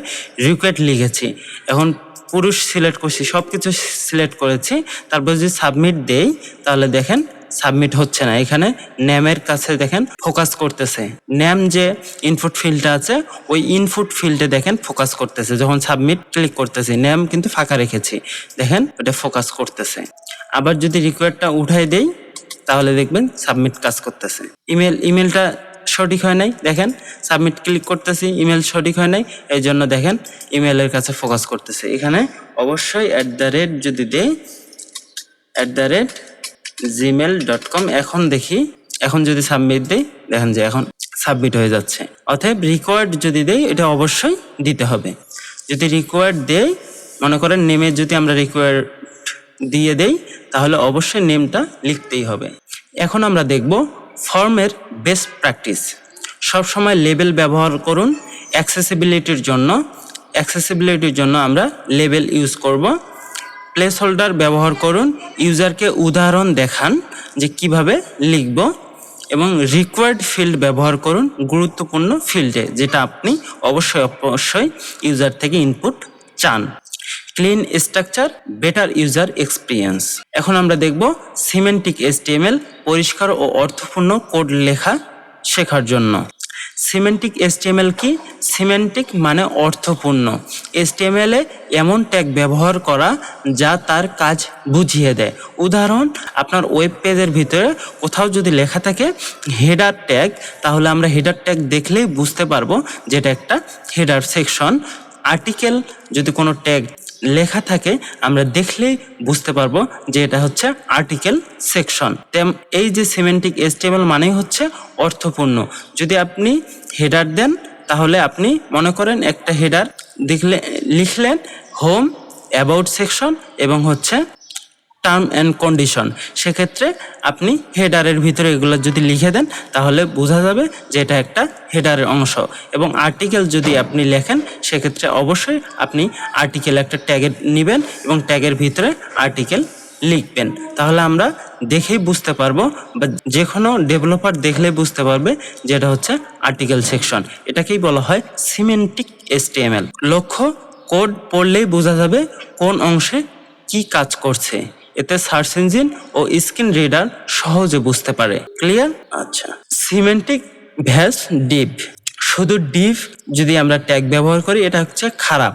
রিকোয়ার্ড লিখেছি। এখন পুরুষ সিলেক্ট করছি, সবকিছু সিলেক্ট করেছি, তারপর যদি সাবমিট দেই তাহলে দেখেন সাবমিট হচ্ছে না। এখানে নেমের কাছে দেখেন ফোকাস করতেছে, নেম যে ইনপুট ফিল্ডটা আছে ওই ইনপুট ফিল্ডে দেখেন ফোকাস করতেছে। যখন সাবমিট ক্লিক করতেছি, নেম কিন্তু ফাঁকা রেখেছি, দেখেন ওটা ফোকাস করতেছে। আবার যদি রিকোয়ার্ডটা উঠাই দেই তাহলে দেখবেন সাবমিট কাজ করতেছে। ইমেলটা সঠিক হয় নাই, দেখেন সাবমিট ক্লিক করতেছি, ইমেল সঠিক হয় নাই, এই জন্য দেখেন ইমেলের কাছে ফোকাস করতেছে। এখানে অবশ্যই যদি দেই @gmail.com, এখন দেখি, এখন যদি সাবমিট দেই দেখেন যে এখন সাবমিট হয়ে যাচ্ছে। অতএব রিকোয়ার্ড যদি দেই এটা অবশ্যই দিতে হবে। যদি রিকোয়ার্ড দেই, মনে করেন নেমে যদি আমরা রিকোয়ার্ড দিয়ে দেই তাহলে অবশ্যই নেমটা লিখতেই হবে। এখন আমরা দেখব ফর্মের বেস্ট প্র্যাকটিস। সবসময় লেবেল ব্যবহার করুন অ্যাক্সেসিবিলিটির জন্য আমরা লেবেল ইউজ করব। প্লেস হোল্ডার ব্যবহার করুন, ইউজারকে উদাহরণ দেখান যে কিভাবে লিখব। এবং রিকোয়ার্ড ফিল্ড ব্যবহার করুন গুরুত্বপূর্ণ ফিল্ডে, যেটা আপনি অবশ্যই ইউজার থেকে ইনপুট চান। Clean structure, better user experience. এখন আমরা দেখব সিমেন্টিক HTML, পরিষ্কার ও অর্থপূর্ণ কোড লেখা শেখার জন্য। সিমেন্টিক HTML কি? সিমেন্টিক মানে অর্থপূর্ণ। HTML এ এমন ট্যাগ ব্যবহার করা যা তার কাজ বুঝিয়ে দেয়। উদাহরণ, আপনার ওয়েব পেজের ভিতরে কোথাও যদি লেখা থাকে হেডার ট্যাগ, তাহলে আমরা হেডার ট্যাগ দেখলেই বুঝতে পারবো যেটা একটা হেডার সেকশন। আর্টিকেল যদি কোনো ট্যাগ লেখা থাকে আমরা দেখলেই বুঝতে পারবো যে এটা হচ্ছে আর্টিকেল সেকশন। এই যে সিমেন্টিক HTML মানেই হচ্ছে অর্থপূর্ণ। যদি আপনি হেডার দেন তাহলে আপনি মনে করেন একটা হেডার লিখলেন হোম, অ্যাবাউট সেকশন এবং হচ্ছে টার্ম অ্যান্ড কন্ডিশন, সেক্ষেত্রে আপনি হেডারের ভিতরে এগুলো যদি লিখে দেন তাহলে বোঝা যাবে যে এটা একটা হেডারের অংশ। এবং আর্টিকেল যদি আপনি লেখেন সেক্ষেত্রে অবশ্যই আপনি আর্টিকেল একটা ট্যাগের নেবেন এবং ট্যাগের ভিতরে আর্টিকেল লিখবেন। তাহলে আমরা দেখেই বুঝতে পারবো, বা যে কোনো ডেভেলপার দেখলেই বুঝতে পারবে যে এটা হচ্ছে আর্টিকেল সেকশন। এটাকেই বলা হয় সিমেন্টিক HTML। লক্ষ্য, কোড পড়লেই বোঝা যাবে কোন অংশে কি কাজ করছে, এতে সার্চ ইঞ্জিন ও স্ক্রিন রিডার সহজে বুঝতে পারে। ক্লিয়ার? আচ্ছা, সিমেন্টিক ভ্যাস ডিভ। শুধু ডিভ যদি আমরা ট্যাগ ব্যবহার করি এটা হচ্ছে খারাপ।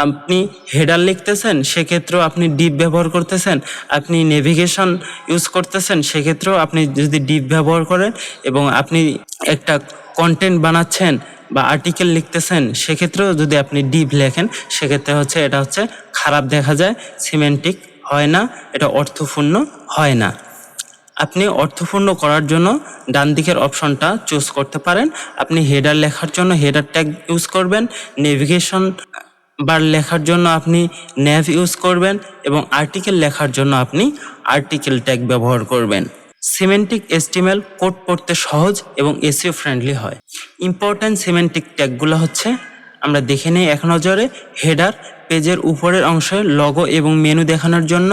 আপনি হেডার লিখতেছেন সেক্ষেত্রেও আপনি ডিভ ব্যবহার করতেছেন, আপনি নেভিগেশন ইউজ করতেছেন সেক্ষেত্রেও আপনি যদি ডিভ ব্যবহার করেন, এবং আপনি একটা কন্টেন্ট বানাচ্ছেন বা আর্টিকেল লিখতেছেন সেক্ষেত্রেও যদি আপনি ডিভ লেখেন সেক্ষেত্রে হচ্ছে এটা হচ্ছে খারাপ দেখা যায়, সিমেন্টিক হয় না, এটা অর্থপূর্ণ হয় না। আপনি অর্থপূর্ণ করার জন্য ডান দিকের অপশনটা চুজ করতে পারেন। আপনি হেডার লেখার জন্য হেডার ট্যাগ ইউজ করবেন, নেভিগেশন বার লেখার জন্য আপনি ন্যাভ ইউজ করবেন, এবং আর্টিকেল লেখার জন্য আপনি আর্টিকেল ট্যাগ ব্যবহার করবেন। সিমেন্টিক HTML কোড পড়তে সহজ এবং SEO ফ্রেন্ডলি হয়। ইম্পর্ট্যান্ট সিমেন্টিক ট্যাগগুলো হচ্ছে, আমরা দেখে নিই এক নজরে। হেডার, পেজের উপরের অংশে লগো এবং মেনু দেখানোর জন্য।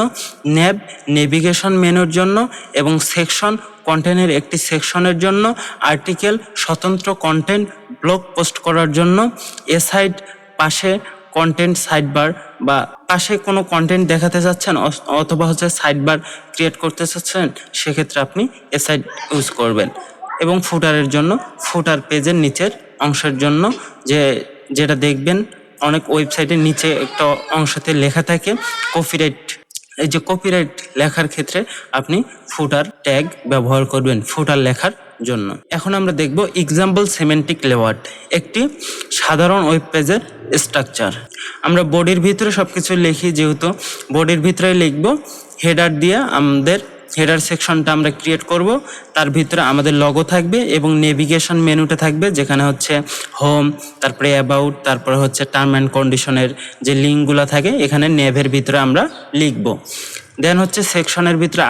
ন্যাব, নেভিগেশন মেনুর জন্য, এবং সেকশন, কন্টেন্টের একটি সেকশনের জন্য। আর্টিকেল, স্বতন্ত্র কন্টেন্ট ব্লগ পোস্ট করার জন্য। এসাইড, পাশে কন্টেন্ট সাইডবার বা পাশে কোনো কন্টেন্ট দেখাতে চাচ্ছেন অথবা হচ্ছে সাইডবার ক্রিয়েট করতে চাচ্ছেন, সেক্ষেত্রে আপনি এ সাইড ইউজ করবেন। এবং ফুটারের জন্য ফুটার পেজের নিচের অংশের জন্য যেটা দেখবেন অনেক ওয়েবসাইটের নিচে একটা অংশতে লেখা থাকে কপিরাইট। এই যে কপিরাইট লেখার ক্ষেত্রে আপনি ফুটার ট্যাগ ব্যবহার করবেন ফুটার লেখার জন্য। এখন আমরা দেখব এক্সাম্পল সিমেন্টিক লেআউট, একটি সাধারণ ওয়েব পেজের স্ট্রাকচার। আমরা বডির ভিতরে সবকিছু লিখি, যেহেতু বডির ভিতরে লিখব, হেডার দিয়ে আমাদের হেডার সেকশনটা আমরা ক্রিয়েট করব। তার ভিতরে আমাদের লগো থাকবে এবং নেভিগেশন মেনুটা থাকবে, যেখানে হচ্ছে হোম, তারপরে অ্যাবাউট, তারপরে হচ্ছে টার্ম অ্যান্ড কন্ডিশনের যে লিঙ্কগুলো থাকে এখানে নেভের ভিতরে আমরা লিখব। দেন হচ্ছে সেকশনের ভিতরে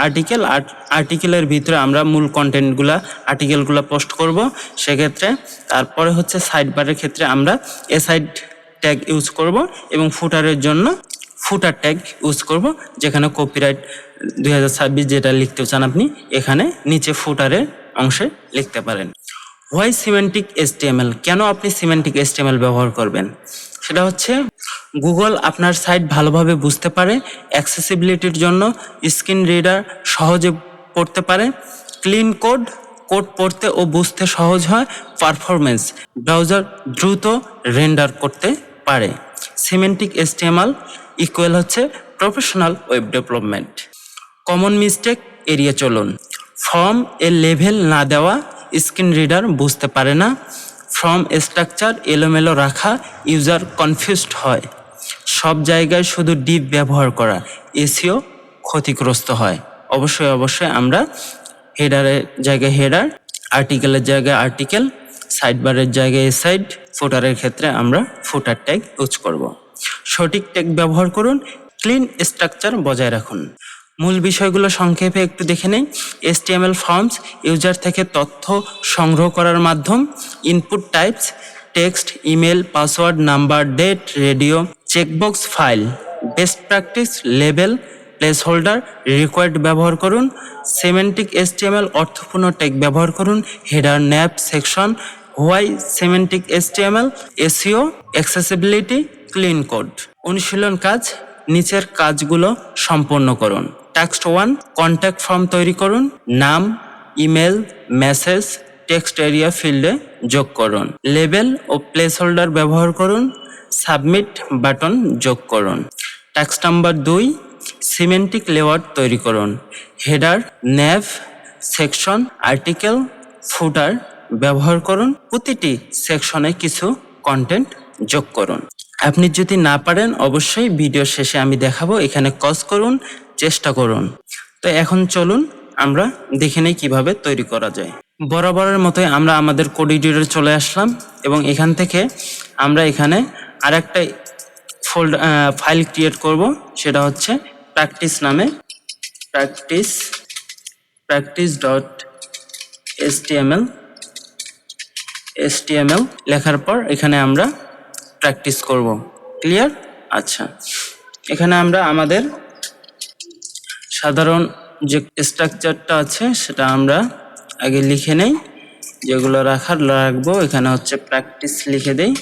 আর্টিকেলের ভিতরে আমরা মূল কন্টেন্টগুলো আর্টিকেলগুলো পোস্ট করব সেক্ষেত্রে। তারপরে হচ্ছে সাইড বারের ক্ষেত্রে আমরা এ সাইড ট্যাগ ইউজ করব এবং ফুটারের জন্য ফুটার ট্যাগ ইউজ করব, যেখানে কপিরাইট 2026 যেটা লিখতে চান আপনি এখানে নিচে ফুটারের অংশে লিখতে পারেন। হোয়াই সিমেন্টিক HTML, কেন আপনি সিমেন্টিক HTML ব্যবহার করবেন? সেটা হচ্ছে গুগল আপনার সাইট ভালোভাবে বুঝতে পারে, অ্যাক্সেসিবিলিটির জন্য, স্ক্রিন রিডার সহজে পড়তে পারে, ক্লিন কোড পড়তে ও বুঝতে সহজ হয়, পারফরমেন্স ব্রাউজার দ্রুত রেন্ডার করতে পারে। সিমেন্টিক HTML ইকুয়াল হচ্ছে professional web development. Common mistake এড়িয়ে চলুন। ফর্ম এর লেভেল না দেওয়া, স্ক্রিন রিডার বুঝতে পারে না, ফর্ম স্ট্রাকচার এলোমেলো রাখা, ইউজার কনফিউজড হয়, সব জায়গায় শুধু ডিপ ব্যবহার করা, এসইও ক্ষতিগ্রস্ত হয়। অবশ্যই আমরা হেডারের জায়গায় হেডার, আর্টিকেলের জায়গায় আর্টিকেল, সাইডবারের জায়গায় সাইড, ফুটারের ক্ষেত্রে আমরা ফুটার ট্যাগ ইউজ করব। সঠিক ট্যাগ ব্যবহার করুন, ক্লিন স্ট্রাকচার বজায় রাখুন। মূল বিষয়গুলো সংক্ষেপে একটু দেখে নেই। HTML ফর্মস ইউজার থেকে তথ্য সংগ্রহ করার মাধ্যম, input types text, email, password, number, date, radio, checkbox, file, best practice, label, placeholder, required ব্যবহার করুন। সিমেন্টিক HTML অর্থপূর্ণ ট্যাগ ব্যবহার করুন। Header, nav, section. Why semantic HTML, SEO, accessibility, clean code. অনুশীলন কাজ, নিচের কাজগুলো সম্পন্ন করুন। টাস্ক 1, কন্ট্যাক্ট ফর্ম তৈরি করুন। নাম, ইমেল, মেসেজ টেক্সট এরিয়া ফিল্ডে যোগ করুন। লেবেল ও প্লেস হোল্ডার ব্যবহার করুন। সাবমিট বাটন যোগ করুন। টাস্ক নাম্বার 2, সিমেন্টিক লেআউট তৈরি করুন। হেডার, ন্যাভ, সেকশন, আর্টিকেল, ফুটার ব্যবহার করুন। প্রতিটি সেকশনে কিছু কন্টেন্ট যোগ করুন। আপনি যদি না পারেন অবশ্যই ভিডিও শেষে আমি দেখাবো, এখানে কজ করুন, চেষ্টা করুন। তো এখন চলুন আমরা দেখে নেই কিভাবে তৈরি করা যায়। বরাবরের মতোই আমরা আমাদের কোড এডিটরে চলে আসলাম এবং এখান থেকে আমরা এখানে আরেকটা ফাইল ক্রিয়েট করব, সেটা হচ্ছে প্র্যাকটিস নামে, practice.html লেখার পর এখানে আমরা প্র্যাকটিস করব। ক্লিয়ার? আচ্ছা, এখানে আমরা আমাদের সাধারণ যে স্ট্রাকচারটা আছে সেটা আমরা আগে লিখে নেই, যেগুলো রাখবো। এখানে হচ্ছে প্র্যাকটিস লিখে দেই।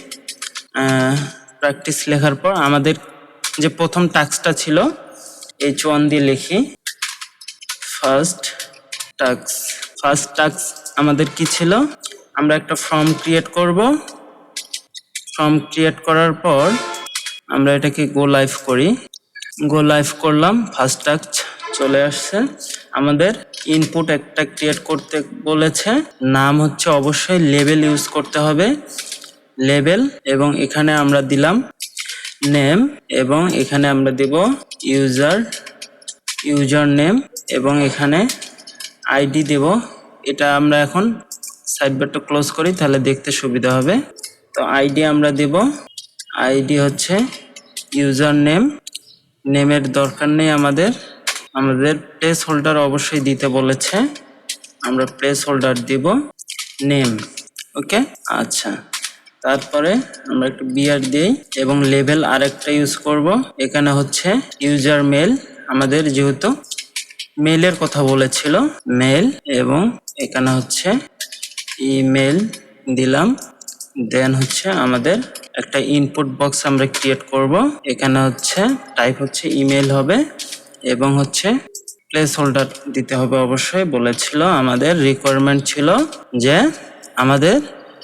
প্র্যাকটিস লেখার পর আমাদের যে প্রথম টাস্কটা ছিল H1 দিয়ে লিখি। ফার্স্ট টাস্ক আমাদের কি ছিল? আমরা একটা ফর্ম ক্রিয়েট করব। ফর্ম ক্রিয়েট করার পর আমরা এটাকে গো লাইভ করি। গো লাইভ করলাম, ফার্স্ট টাস্ক চলে আসছে। আমাদের ইনপুট একটা ক্রিয়েট করতে বলেছে, নাম হচ্ছে অবশ্যই লেবেল ইউজ করতে হবে, লেবেল, এবং এখানে আমরা দিলাম নেম, এবং এখানে আমরা দেব ইউজার নেম, এবং এখানে আইডি দেব। এটা আমরা এখন সাইডবারটা ক্লোজ করি, তাহলে দেখতে সুবিধা হবে। তো আইডি আমরা দেব, আইডি হচ্ছে ইউজার নেমের দরকার নেই আমাদের প্লেস হোল্ডার অবশ্যই দিতে বলেছে, আমরা প্লেস হোল্ডার দিব নেম। ওকে, আচ্ছা, তারপরে আমরা একটু বিআর দিই এবং লেভেল আরেকটা ইউজ করব। এখানে হচ্ছে ইউজার মেল, আমাদের যেহেতু মেলের কথা বলেছিল মেল, এবং এখানে হচ্ছে ইমেল দিলাম। দেন হচ্ছে আমাদের একটা ইনপুট বক্স আমরা ক্রিয়েট করব। এখানে হচ্ছে টাইপ হচ্ছে ইমেল হবে এবং হচ্ছে প্লেস হোল্ডার দিতে হবে। অবশ্যই বলেছিল, আমাদের রিকোয়ারমেন্ট ছিল যে আমাদের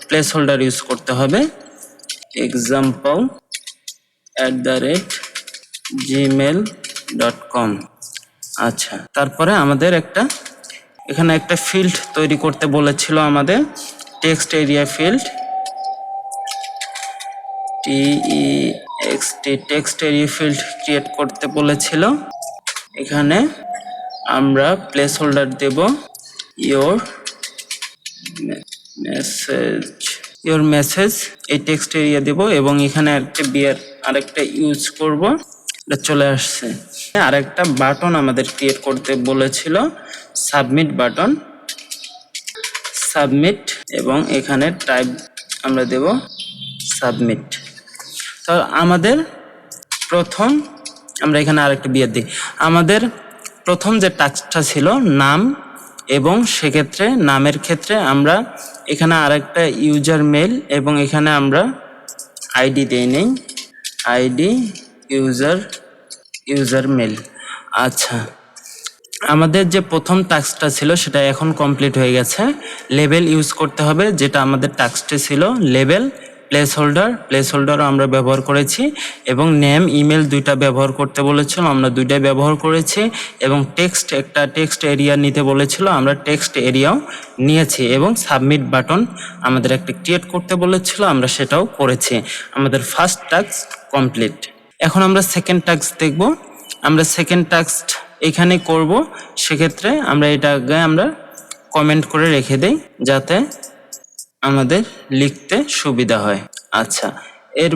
প্লেস হোল্ডার ইউজ করতে হবে। example@gmail.com। আচ্ছা, তারপরে আমাদের এখানে একটা ফিল্ড তৈরি করতে বলেছিল আমাদের, text area field, text area field create করতে বলেছিল। এখানে আমরা প্লেস হোল্ডার দেব ইওর মেসেজ, এই টেক্সট এরিয়া দেব এবং এখানে আরেকটা ইউজ করব। এটা চলে আসছে। আরেকটা বাটন আমাদের ক্রিয়েট করতে বলেছিল, সাবমিট বাটন, সাবমিট, এবং এখানে টাইপ আমরা দেব সাবমিট। তো আমাদের আমরা এখানে আরেকটা দিই। আমাদের প্রথম যে টাস্কটা ছিল নাম, এবং সেক্ষেত্রে নামের ক্ষেত্রে আমরা এখানে আরেকটা ইউজার মেল এবং এখানে আমরা আইডি দিয়ে নেই, আইডি ইউজার মেল। আচ্ছা, আমাদের যে প্রথম টাস্কটা ছিল সেটা এখন কমপ্লিট হয়ে গেছে। লেবেল ইউজ করতে হবে, যেটা আমাদের টাস্কটা ছিল লেবেল। প্লেস হোল্ডারও আমরা ব্যবহার করেছি এবং নেম ইমেল দুইটা ব্যবহার করতে বলেছিল, আমরা দুইটাই ব্যবহার করেছি। এবং একটা টেক্সট এরিয়া নিতে বলেছিল, আমরা টেক্সট এরিয়াও নিয়েছি। এবং সাবমিট বাটন আমাদের একটা ক্রিয়েট করতে বলেছিল, আমরা সেটাও করেছি। আমাদের ফার্স্ট টাস্ক কমপ্লিট। এখন আমরা সেকেন্ড টাস্ক দেখব। আমরা সেকেন্ড টাস্ক এখানে করব। সেক্ষেত্রে আমরা আমরা কমেন্ট করে রেখে দেই যাতে আমাদের লিখতে সুবিধা হয়। আচ্ছা, এর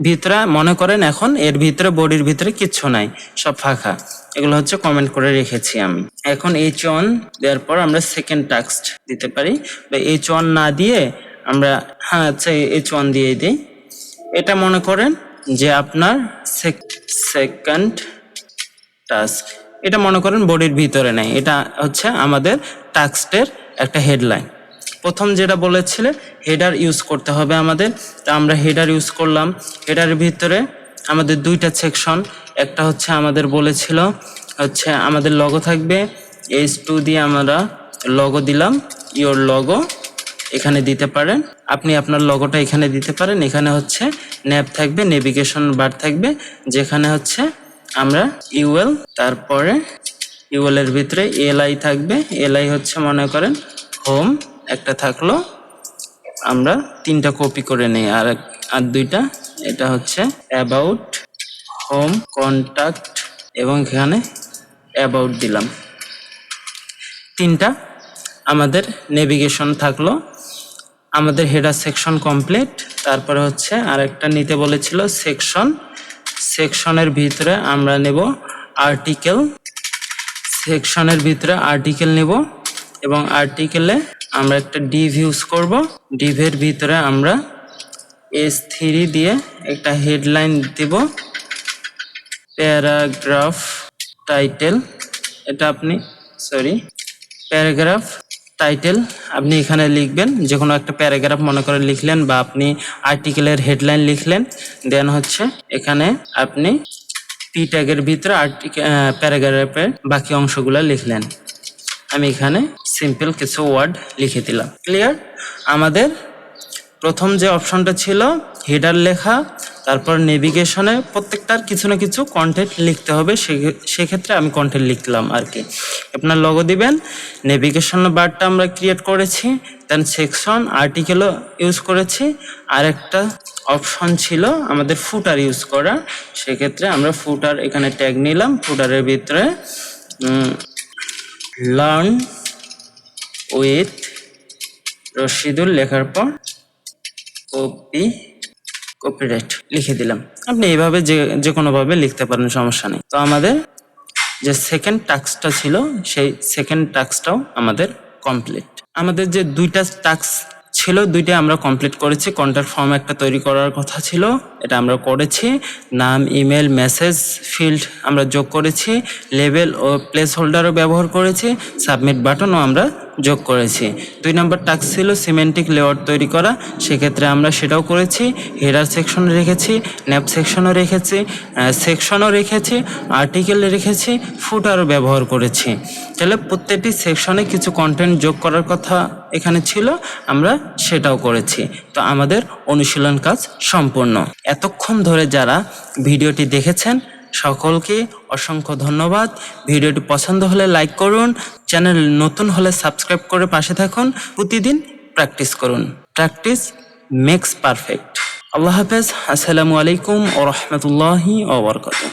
ভিতরে মনে করেন এখন এর ভিতরে বডির ভিতরে কিচ্ছু নাই, সব ফাঁকা। এগুলো হচ্ছে কমেন্ট করে রেখেছি আমি। এখন H1 দেওয়ার পর আমরা সেকেন্ড টাস্ক দিতে পারি, বা H1 না দিয়ে আমরা আচ্ছা H1 দিয়ে দিই। এটা মনে করেন যে আপনার সেকেন্ড টাস্ক, এটা মনে করেন বডির ভিতরে নাই, এটা হচ্ছে আমাদের টাস্কের একটা হেডলাইন। প্রথম যেটা বলেছিলে হেডার ইউজ করতে হবে আমাদের, তা আমরা হেডার ইউজ করলাম। হেডারের ভিতরে আমাদের দুইটা সেকশন, একটা হচ্ছে আমাদের বলেছিল হচ্ছে আমাদের লগো থাকবে, H2 দিয়ে আমরা লগো দিলাম, ইওর লগো এখানে দিতে পারেন, আপনি আপনার লগোটা এখানে দিতে পারেন। এখানে হচ্ছে ন্যাব থাকবে, নেভিগেশন বার থাকবে, যেখানে হচ্ছে আমরা ইউএল, তারপরে ইউএল এর ভিতরে এলআই থাকবে। এলআই হচ্ছে মনে করেন হোম একটা থাকলো, আমরা 3টা কপি করে নেই, আর দুইটা। এটা হচ্ছে অ্যাবাউট, হোম, কন্টাক্ট এবং এখানে অ্যাবাউট দিলাম। 3টা আমাদের নেভিগেশন থাকলো। আমাদের হেডার সেকশন কমপ্লিট। তারপরে হচ্ছে আরেকটা নিতে বলেছিল সেকশনের ভিতরে আমরা নেব আর্টিকেল, সেকশনের ভিতরে আর্টিকেল নেব এবং আর্টিকেলে আমরা একটা ডিভ ইউজ করব। ডিভের ভিতরে আমরা S3 দিয়ে একটা হেডলাইন দেব, প্যারাগ্রাফ টাইটেল, এটা প্যারাগ্রাফ টাইটেল আপনি এখানে লিখবেন, যে কোনো একটা প্যারাগ্রাফ মনে করে লিখলেন, বা আপনি আর্টিকেলের হেডলাইন লিখলেন। দেন হচ্ছে এখানে আপনি পি ট্যাগের ভিতরে প্যারাগ্রাফের বাকি অংশগুলো লিখলেন। আমি এখানে সিম্পল কিছু ওয়ার্ড লিখে দিলাম। ক্লিয়ার? আমাদের প্রথম যে অপশনটা ছিল হেডার লেখা, তারপর নেভিগেশনে প্রত্যেকটার কিছু না কিছু কন্টেন্ট লিখতে হবে, সেক্ষেত্রে আমি কন্টেন্ট লিখলাম আর কি। আপনার লগো দিবেন, নেভিগেশন বারটা আমরা ক্রিয়েট করেছি, দেন সেকশন আর্টিকেলও ইউজ করেছি। আর একটা অপশন ছিল আমাদের ফুটার ইউজ করা, সেক্ষেত্রে আমরা ফুটার এখানে ট্যাগ নিলাম। ফুটারের ভিতরে লার্ন উইথ রশিদুল লেখার পর কপিরাইট লিখে দিলাম। আপনি এইভাবে যে কোনোভাবে লিখতে পারেন, সমস্যা নেই। তো আমাদের যে সেকেন্ড টাস্কটা ছিল সেই সেকেন্ড টাস্কটাও আমাদের কমপ্লিট। আমাদের যে দুইটা টাস্ক ছিল দুইটা আমরা কমপ্লিট করেছি। কন্ট্যাক্ট ফর্ম একটা তৈরি করার কথা ছিল, এটা আমরা করেছি। নাম, ইমেল, মেসেজ ফিল্ড আমরা যোগ করেছি। লেবেল ও প্লেস হোল্ডারও ব্যবহার করেছি। সাবমিট বাটনও আমরা যোগ করেছি। 2 নম্বর টাস্ক ছিল সিমেন্টিক লেআউট তৈরি করা, সেক্ষেত্রে আমরা সেটাও করেছি। হেডার সেকশন রেখেছি, ন্যাপ সেকশনও রেখেছি, সেকশনও রেখেছি, আর্টিকেল রেখেছি, ফুটারও ব্যবহার করেছি। তাহলে প্রত্যেকটি সেকশনে কিছু কন্টেন্ট যোগ করার কথা এখানে ছিল, আমরা সেটাও করেছি। তো আমাদের অনুশীলন কাজ সম্পূর্ণ। এতক্ষণ ধরে যারা ভিডিওটি দেখেছেন সকলকে অসংখ্য ধন্যবাদ। ভিডিওটি পছন্দ হলে লাইক করুন, চ্যানেল নতুন হলে সাবস্ক্রাইব করে পাশে থাকুন। প্রতিদিন প্র্যাকটিস করুন। Practice makes perfect. আল্লাহ হাফেজ। আসসালামু আলাইকুম ওয়া রাহমাতুল্লাহি ওয়া বারাকাতুহু।